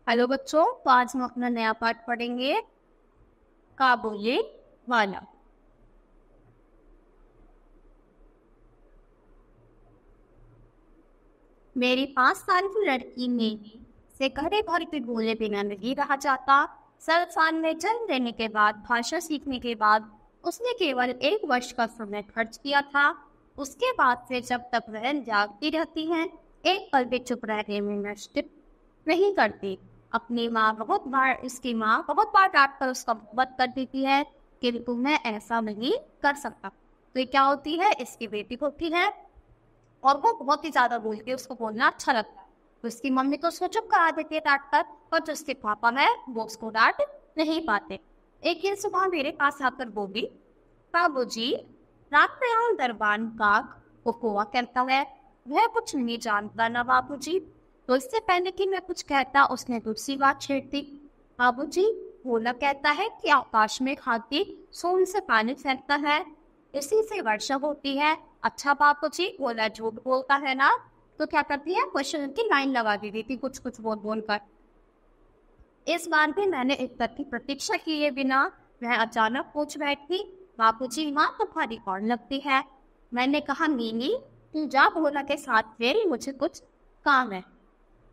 Hello बच्चों, तो आज हम अपना नया पाठ पढ़ेंगे काबुली वाला। मेरी 5 साल की लड़की ने से घरे भर के बोले बिना नहीं रहा जाता। 7 साल में जन्म लेने के बाद, भाषा सीखने के बाद उसने केवल 1 वर्ष का समय खर्च किया था। उसके बाद से जब तक वह जागती रहती है, एक पल भी चुप रहने में नष्ट नहीं करती। उसकी माँ बहुत बार डांट कर उसका बहुत कर देती है, किंतु मैं ऐसा नहीं कर सकता। तो ये क्या होती है, इसकी बेटी होती है और वो बहुत ही ज्यादा बोलती है, उसको बोलना अच्छा लगता है। तो उसकी मम्मी तो उसको चुप करा देती है डांट कर, और जो उसके पापा है वो उसको डांट नहीं पाते। एक दिन सुबह मेरे पास आकर बोली, बाबूजी, रात में यहाँ दरबान काक वो कौवा कहता है, वह कुछ नहीं जानता ना बाबूजी। तो इससे पहले कि मैं कुछ कहता, उसने दूसरी बात छेड़ दी। बाबूजी, भोला कहता है कि आकाश में हाथी सोन से पानी फेंकता है, इसी से वर्षा होती है। अच्छा बाबूजी, भोला झूठ बोलता है ना? तो क्या करती है, क्वेश्चन की लाइन लगा दी थी कुछ कुछ बोल बोल कर। इस बार भी मैंने उत्तर की प्रतीक्षा किए बिना वह अचानक पूछ बैठी, बाबूजी, माँ तुम्हारी कौन लगती है? मैंने कहा, मीनी, तू जा भोला के साथ फिर, मुझे कुछ काम है।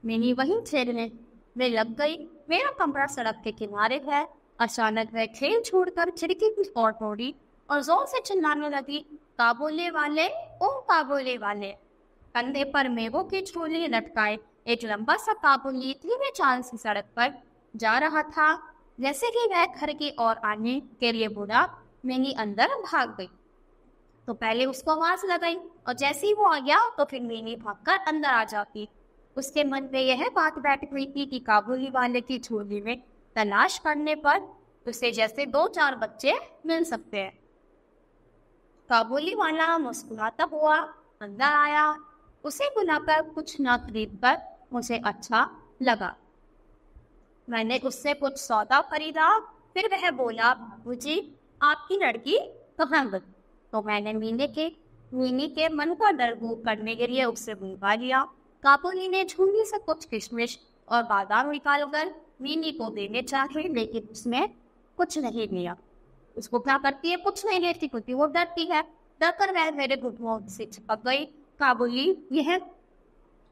मिनी वहीं खेलने में लग गई। मेरा कमरा सड़क के किनारे है। अचानक वह खेल छोड़कर खिड़की की ओर दौड़ी और जोर से चिल्लाने लगी, काबुले वाले, ओ काबुले वाले। कंधे पर मेवों की झोली लटकाए एक लंबा सा काबुली धीमे चाल से सड़क पर जा रहा था। जैसे ही वह घर की ओर आने के लिए बोला, मिनी अंदर भाग गई। तो पहले उसको आवाज लगाई, और जैसे ही वो आ गया तो फिर मिनी भागकर अंदर आ जाती। उसके मन में यह बात बैठ गई थी कि काबुली वाले की झोली में तलाश करने पर उसे जैसे 2-4 बच्चे मिल सकते हैं। काबुली वाला मुस्कुराता हुआ अंदर आया। उसे बुलाकर कुछ न खरीद कर मुझे अच्छा लगा। मैंने उससे कुछ सौदा खरीदा। फिर वह बोला, बाबूजी, आपकी लड़की कहाँ गई? तो मैंने मीनी के मन को दरगूर करने के लिए उससे बुलवा लिया। काबुली ने झुंडी से कुछ किशमिश और बादाम निकाल कर मीनी को देने चाहे, लेकिन उसने कुछ नहीं लिया। उसको क्या करती है, कुछ नहीं लेती, क्योंकि वो डरती है। डरकर वह मेरे घुटनों से चिपक गई। काबुली यह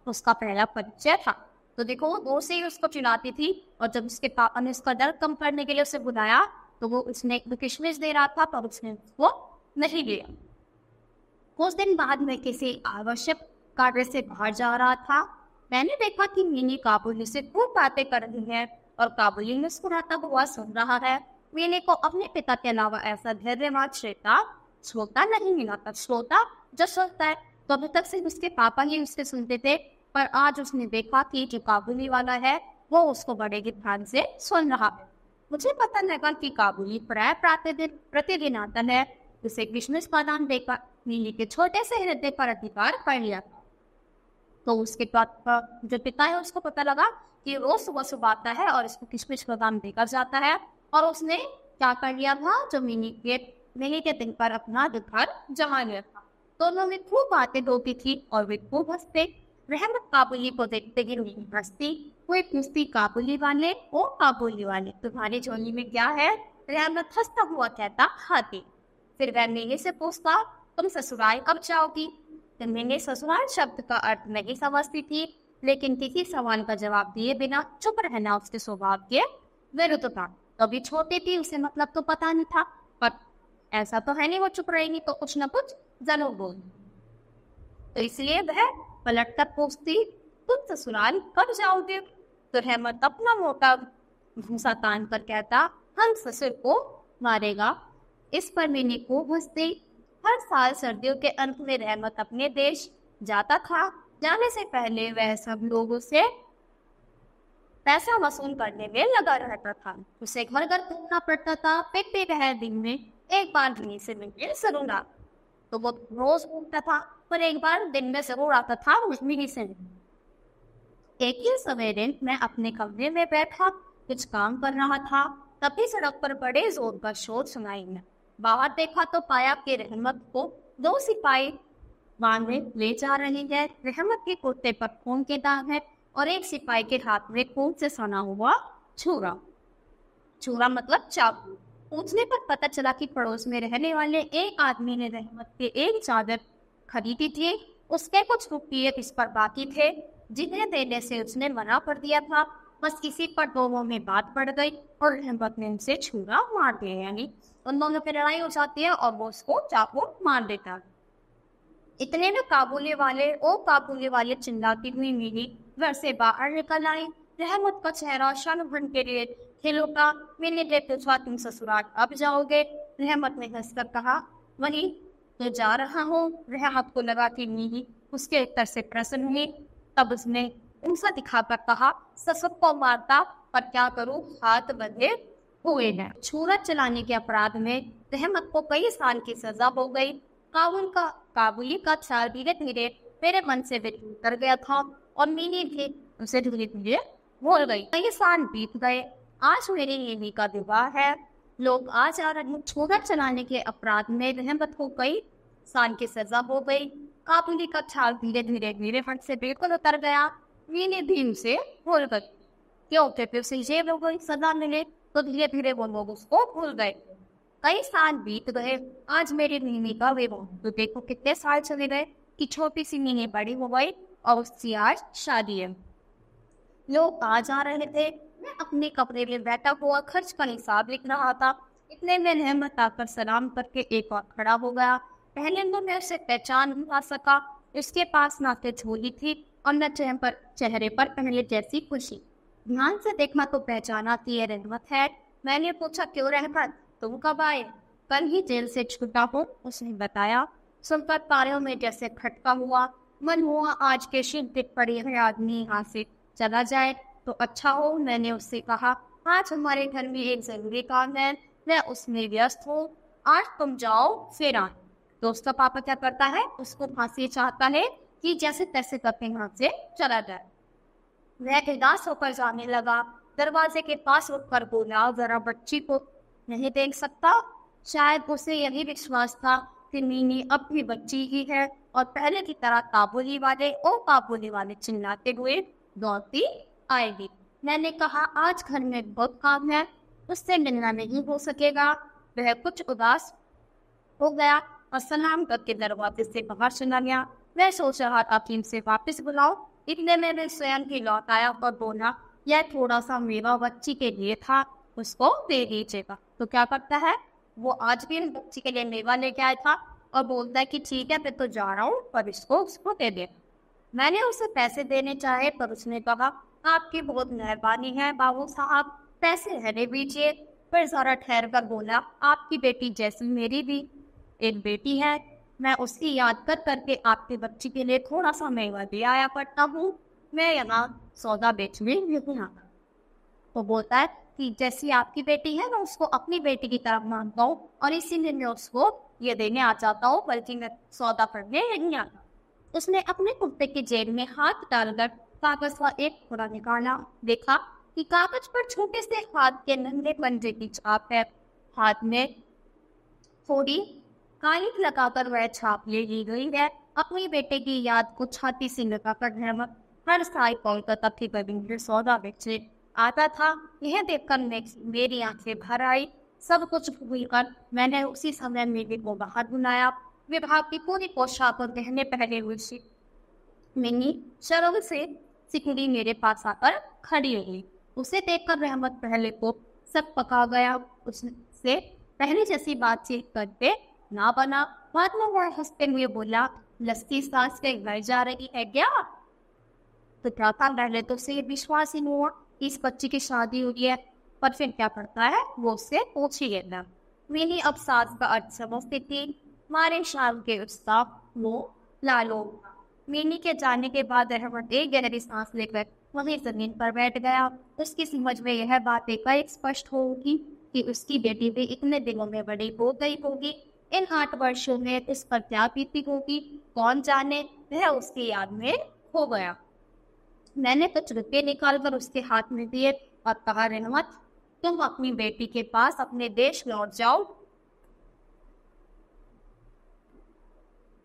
उसका पहला परिचय था। तो देखो, वो दूर से ही उसको चिल्लाती थी, और जब उसके पापा ने उसका डर कम करने के लिए उसे बुलाया, तो वो उसने किशमिश दे रहा था, पर उसने उसको नहीं लिया। कुछ दिन बाद मैं किसी आवश्यक कार्य से बाहर जा रहा था। मैंने देखा कि मिनी काबुली से खूब बातें कर रही है और काबुली मुस्कुराता हुआ सुन रहा है। मिनी को अपने पिता के अलावा ऐसा धैर्यवान श्रोता नहीं मिला था। श्रोता जो सुनता है, तो अभी तक सिर्फ उसके पापा ही उससे सुनते थे, पर आज उसने देखा कि जो काबुली वाला है वो उसको बड़े ध्यान से सुन रहा है। मुझे पता लगा कि काबुली प्राय प्रतिदिन आता है। उसे किशमिश बादाम देकर नीली के छोटे से हृदय पर अधिकार कर लिया। तो उसके जो पिता है उसको पता लगा कि रोज सुबह सुबह आता है और इसको किशमिश बादाम देकर जाता है, और उसने क्या कर लिया था, जो मिनी के दिन पर अपना अधिकार जमा लिया था। दोनों में खूब बातें होती थी और वे खूब हंसते। रहमत काबुली को देखते ही मिनी हंसती। कोई पूछती, काबुली वाले, ओ काबुली वाले, तुम्हारी झोली में क्या है? रहमत हंसता हुआ कहता, हाथी। फिर वह मिनी से पूछता, तुम ससुराल कब जाओगी? तो मैंने ससुराल शब्द का अर्थ नहीं समझती थी, लेकिन किसी सवाल का जवाब दिए बिना चुप रहना उसके स्वभाव के विरुद्ध था। कभी छोटी थी, उसे मतलब तो पता नहीं था, पर ऐसा तो है नहीं वो चुप रहेगी, तो कुछ न कुछ जरूर बोल। तो इसलिए वह पलट कर पूछती, तुम ससुराल कब जाओगे? तो रहमत अपना मोटा भूसा तान कर कहता, हम ससुर को मारेगा। इस पर मैंने खूब हंसती। हर साल सर्दियों के अंत में रहमत अपने देश जाता था। जाने से पहले वह सब लोगों से पैसा वसूल करने में लगा रहता था। उसे घर घर घूमना पड़ता था, फिर भी वह दिन में एक बार मिनी से मिलने जरूर आता। तो वो रोज घूमता था, पर एक बार दिन में जरूर आता था मिनी से मिलने। एक ही सवेरे मैं अपने कमरे में बैठा कुछ काम कर रहा था, तभी सड़क पर बड़े जोर का शोर सुनाई दिया। बाहर देखा तो पाया कि रहमत को 2 सिपाही बांधे ले जा रही है। रहमत के कुर्ते पर खून के दाग है। और एक सिपाही के हाथ में खून से सना हुआ छुरा, छुरा मतलब चाकू। पूछने पर पता चला कि पड़ोस में रहने वाले एक आदमी ने रहमत के एक चादर खरीदी थी। उसके कुछ रुपये इस पर बाकी थे जिन्हें देने से उसने मना कर दिया था। बस इसी पर दोनों में बात बढ़ गई और रहमत ने उनसे छुरा मार दिया, यानी उन दोनों की लड़ाई हो जाती है और वो उसको चाकू मार देता है। इतने में काबुली वाले चिल्लाती हुई मिली घर से बाहर निकल आई। रहमत का चेहरा क्षण भर के लिए खिल उठा। मैंने जब पूछा तुम ससुराल अब जाओगे? रहमत ने हंसकर कहा वही तो जा रहा हूँ। रहमत को लगा कि मिली उसके उत्तर से प्रसन्न हुई। तब उसने उनसा दिखाकर कहा ससुर को मारता पर क्या करूँ, हाथ बंधे हुए हैं। छुरा चलाने के अपराध में रहमत को कई साल की सजा हो गई। काबुली का ख्याल धीरे धीरे मेरे मन से उतर गया था और मीनी भी उसे धीरे धीरे भूल गई। कई साल बीत गए। आज मेरी मीनी का विवाह है। लोग आज आ रहे। छुरा चलाने के अपराध में रहमत को कई साल की सजा हो गई। काबुली का ख्याल धीरे धीरे मेरे मन से बिल्कुल उतर गया। मीनी भी उसे भूल गई क्योंकि फिर उसे ये लोगों की सजा मिले तो धीरे धीरे वो लोग उसको भूल गए। कई साल बीत गए। आज मेरी मीनी का विवाह, तो देखो कितने साल चले गए कि छोटी सी मीनी बड़ी हो गई और उसकी आज शादी है। लोग आ जा रहे थे। मैं अपने कमरे में बैठा हुआ खर्च का हिसाब लिख रहा था। इतने में रहमत आकर सलाम करके एक और खड़ा हो गया। पहले तो मैं उसे पहचान नहीं पा सका। उसके पास ना तो झोली थी और न चेहरे पर पहले जैसी खुशी। ध्यान से देखना तो पहचाना कि ये रहमत है। मैंने पूछा क्यों रहमत, तुम कब आए? कल ही जेल से छूटा हूँ, उसने बताया। सुनकर तारों में जैसे खटका हुआ। मन हुआ आज के शिद्दत पड़ी है आदमी यहाँ से चला जाए तो अच्छा हो। मैंने उससे कहा आज हमारे घर में एक जरूरी काम है, मैं उसमें व्यस्त हूँ, आज तुम जाओ फिर आए। तो उसका पापा क्या करता है, उसको फांसी चाहता है कि जैसे तैसे करके यहाँ से चला जाए। वह उदास होकर जाने लगा। दरवाजे के पास उठकर बोला जरा बच्ची को नहीं देख सकता? शायद उसे यही विश्वास था कि मीनी अब भी बच्ची ही है और पहले की तरह काबुली वाले चिल्लाते हुए दौड़ती आएगी। मैंने कहा आज घर में बहुत काम है, उससे मिलना नहीं हो सकेगा। वह कुछ उदास हो गया और सलाम करके दरवाजे से बाहर चला गया। मैं सोच रहा था कि इनसे वापस बुलाओ। इतने में मैं स्वयं ही लौट आया और बोला यह थोड़ा सा मेवा बच्ची के लिए था, उसको दे दीजिएगा। तो क्या करता है, वो आज भी बच्ची के लिए मेवा लेके आया था और बोलता है कि ठीक है मैं तो जा रहा हूँ पर उसको दे दे। मैंने उसे पैसे देने चाहे पर उसने कहा आपकी बहुत मेहरबानी है बाबू साहब, पैसे रहने दीजिए। फिर जरा ठहर कर बोला आपकी बेटी जैसी मेरी भी एक बेटी है, मैं उसकी याद करके आपके बच्ची के लिए थोड़ा सा मेवा दे आया करता हूँ। मैं यहाँ सौदा बेचने नहीं आता। तो बोलता है कि जैसी आपकी बेटी है मैं उसको अपनी बेटी की तरफ मानता हूँ और इसीलिए मैं उसको ये देने आ जाता हूँ, बल्कि मैं सौदा करने नहीं आता। उसने अपने कुर्ते की जेब में हाथ डालकर कागज का एक टुकड़ा निकाला। देखा कि कागज पर छोटे से हाथ के नन्हे पंजे की छाप है। हाथ में थोड़ी कालिक लगाकर वह छाप ले ली गई है। अपनी बेटे की याद को छाती से लगाकर रहमत हर साल कोलकाता की बबिंग सौदा बेचे आता था। यह देखकर मेरी आंखें भर आई। सब कुछ भूलकर मैंने उसी समय मेरे को बाहर बुलाया। विभाग की पूरी पोशाक और गहने पहने हुई मिनी शर्म से सिकुड़ी मेरे पास आकर खड़ी हुई। उसे देखकर रहमत पहले को सब पका गया। उससे पहले जैसी बातचीत करते ना बना। बाद में वह हंसते हुए बोला लस्सी सास के घर जा रही है क्या? तो क्या था, पहले तो उसे विश्वास ही नहीं हुआ इस बच्ची की शादी हुई है, पर फिर क्या करता है वो उससे पूछ ही लेना। मैंने अब सास का अर्थ समझती थी। मारे शाम के उत्साह वो लालो। मीनी के जाने के बाद रहमत एक गहरी सांस लेकर वहीं जमीन पर बैठ गया। उसकी समझ में यह बात एक स्पष्ट होगी कि उसकी बेटी भी इतने दिनों में बड़ी हो गई होगी। इन 8 वर्षों में इस पर क्या बीती होगी कौन जाने। वह उसकी याद में खो गया। मैंने कुछ रुपये निकालकर उसके हाथ में दिए और कहा रहमत तुम अपनी बेटी के पास अपने देश लौट जाओ,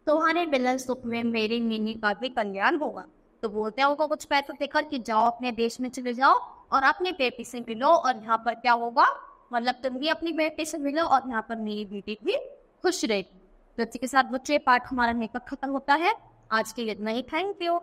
तुम्हारे मिलन सुख में मेरी मीनी का भी कल्याण होगा। तो बोलते हैं उनको कुछ पैसे देकर कि जाओ अपने देश में चले जाओ और अपने बेटी से मिलो, और यहाँ पर क्या होगा, मतलब तुम भी अपनी बेटी से मिलो और यहाँ पर मेरी बेटी भी खुश रहेगी। तो इसी के साथ बच्चे पाठ हमारा मेकअप खत्म होता है। आज के लिए इतना ही। Thank you.